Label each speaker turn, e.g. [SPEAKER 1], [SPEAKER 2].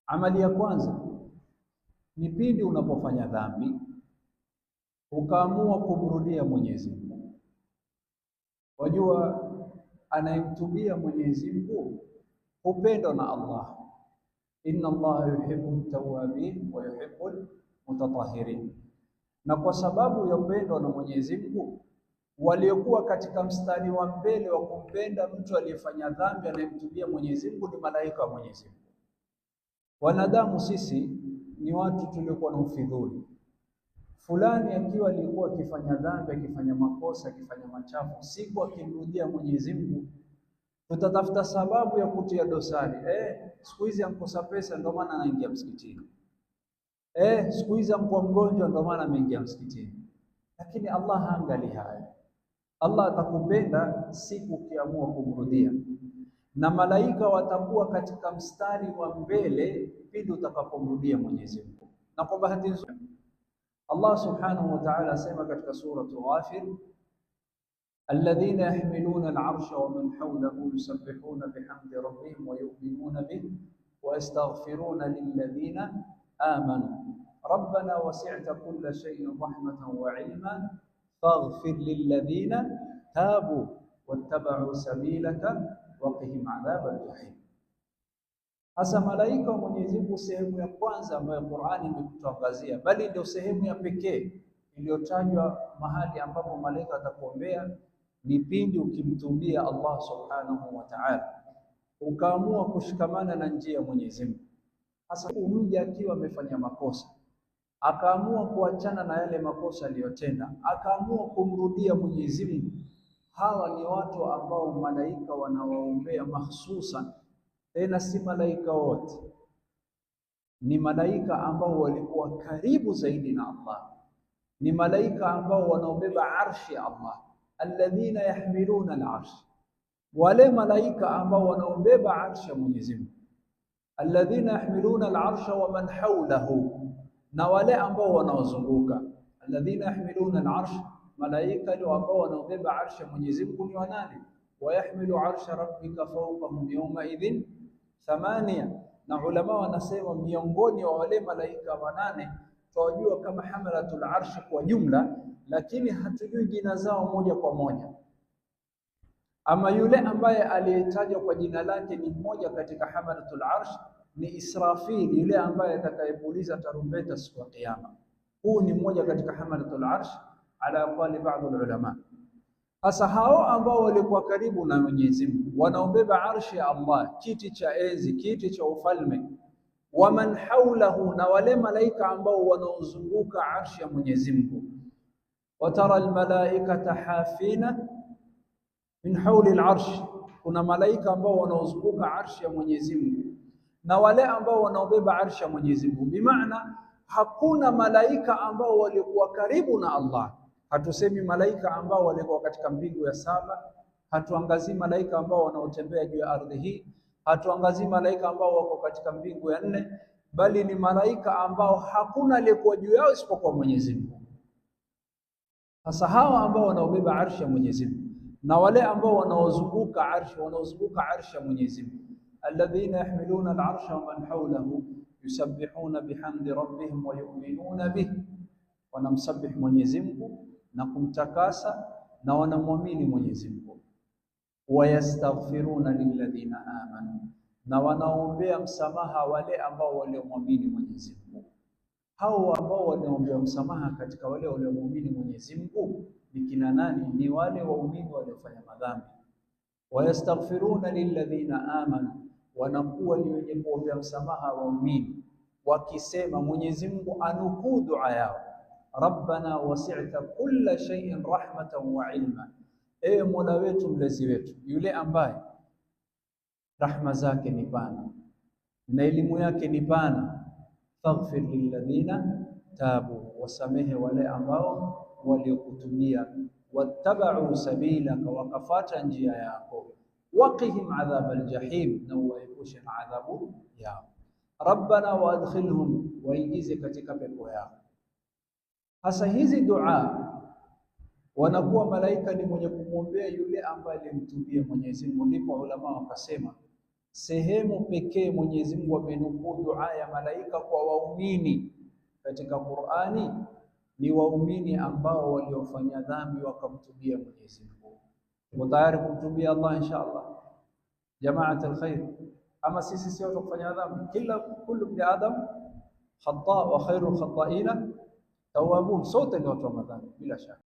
[SPEAKER 1] Amali ya kwanza ni pindi unapofanya dhambi ukaamua kumrudia Mwenyezi Mungu. Wajua, anayemtubia Mwenyezi Mungu hupendwa na Allah. Inna Allah yuhibbu at-tawwabin wa yuhibbu al-mutatahhirin. Na kwa sababu ya upendo na Mwenyezi Mungu, waliokuwa katika mstari wa mbele wa kumpenda mtu aliyefanya dhambi anayemtubia Mwenyezi Mungu ni malaika wa Mwenyezi Mungu. Wanadamu sisi ni watu tuliokuwa na ufidhuli. Fulani akiwa alikuwa akifanya dhambi, akifanya makosa, akifanya machafu, siku akimrudia Mwenyezi Mungu, tutatafuta sababu ya kutia dosari. Siku hizi amkosa pesa ndio maana anaingia msikitini. Siku hizi amkuwa mgonjwa ndio maana ameingia msikitini. Lakini Allah haangalii haya. Allah atakupenda siku ukiamua kumrudia. Na malaika watakuwa katika mstari wa mbele pindi utakapomrudia Mwenyezi Mungu. Na kwa bahati nzuri Allah subhanahu wa ta'ala asema katika sura Ghafir, alladhina yahmiluna al-arsha wa man hawlahu yusabbihuna bihamdi rabbihim wa yu'minuna bihi wa yastaghfiruna lilladhina amanu rabbana wasi'ta kulla shay'in rahmatan wa 'ilman faghfir lilladhina tabu wattaba'u sabilaka waqihim 'adhabal jahim. Hasa malaika wa Mwenyezi Mungu, sehemu ya kwanza ambayo Qur'ani imetutangazia, bali ndio sehemu ya pekee iliyotajwa mahali ambapo malaika atakuombea ni pindi ukimtumbia Allah subhanahu wa ta'ala, ukaamua kushikamana na njia ya Mwenyezi Mungu. Hasa mja akiwa amefanya makosa akaamua kuachana na yale makosa aliyotenda, akaamua kumrudia Mwenyezi Mungu, hawa ni watu ambao malaika wanawaombea mahsusan. Tena si malaika wote, ni malaika ambao walikuwa karibu zaidi na Allah, ni malaika ambao wanaobeba arshi ya Allah, alladhina yahmiluna al-arsh, wale malaika ambao wanaobeba arshi ya Mwenyezi Mungu, alladhina yahmiluna al-arsha wa man hawlahu, na wale ambao wanaozunguka. Alladhina yahmiluna al-arsh, malaika ndio ambao wanaobeba arshi ya Mwenyezi Mungu ni wanane. Wa yahmilu arsha rabbika fawqahum yawma idhin thamania. Na ulama wanasema miongoni wa wale malaika wanane tunajua kama hamalatul arsh kwa jumla, lakini hatujui jina zao moja kwa moja. Ama yule ambaye aliyetajwa kwa jina lake ni mmoja katika hamalatul arsh ni Israfil, yule ambaye atakayepuliza tarumbeta siku ya Kiyama. Huu ni mmoja katika hamalatul arsh ala aqwali baadhi ulama. Hasa hao ambao walikuwa karibu na Mwenyezi Mungu wanaobeba arshi ya Allah, kiti cha enzi, kiti cha ufalme, wa man hawlahu, na wale malaika ambao wanaozunguka arshi ya Mwenyezi Mungu. Watara almalaikata hafina min hawli al'arsh, kuna malaika ambao wanaozunguka arshi ya Mwenyezi Mungu na wale ambao wanaobeba arshi ya Mwenyezi Mungu. Bimaana hakuna malaika ambao walikuwa karibu na Allah. Hatusemi malaika ambao walikuwa katika mbingu ya saba, hatuangazii malaika ambao wanaotembea juu ya ardhi hii, hatuangazii malaika ambao wako katika mbingu ya 4, bali ni malaika ambao hakuna aliyekuwa juu yao isipokuwa Mwenyezi Mungu. Hasa hawa ambao wanaobeba arshi ya Mwenyezi Mungu na wale ambao wanaozunguka arshi ya Mwenyezi Mungu, alladhina yahmiluna al-arsha wa man hawlahu yusabbihuna bihamdi rabbihim wa yu'minuna bihi, wanamsabih Mwenyezi Mungu na kumtakasa na wanamwamini Mwenyezi Mungu. Wayastaghfiruna lilladhina amanu, na wanaombea msamaha wale ambao waliomwamini Mwenyezi Mungu. Hao ambao wanaombea msamaha katika wale waliomwamini Mwenyezi Mungu ni kina nani? Ni wale waumini waliofanya madhambi. Wayastaghfiruna lilladhina amanu, wanakuwa ni wenye kuombea msamaha waumini, wakisema Mwenyezi Mungu anukuu dua yao, rabbana wasi'ta kulla shay'in rahmatan wa ilma, ewe Mola wetu mlezi wetu, yule ambaye rahma zake ni pana na elimu yake ni pana, faghfir lilladhina tabu, wasamehe wale ambao waliokutumia, wattaba'u sabilaka, wakafata njia yako, waqihim adhabal jahim, na waepushe na adhabu yao, rabbana waadkhilhum, waingize katika pepo yao. Hasa hizi dua wanakuwa malaika ni mwenye kumwombea yule ambaye alimtubia Mwenyezi Mungu. Ndipo ulama wakasema sehemu pekee Mwenyezi Mungu amenukuu dua ya malaika kwa waumini katika Qur'ani ni waumini ambao waliofanya dhambi wakamtubia Mwenyezi Mungu. Tuko tayari kumtubia Allah inshallah, jamaat alkhair? Ama sisi sio tukufanya dhambi, kullu ibn adam khata wa khairul khata'ina tawwabun, sote ni watu wa madhambi bila shaka.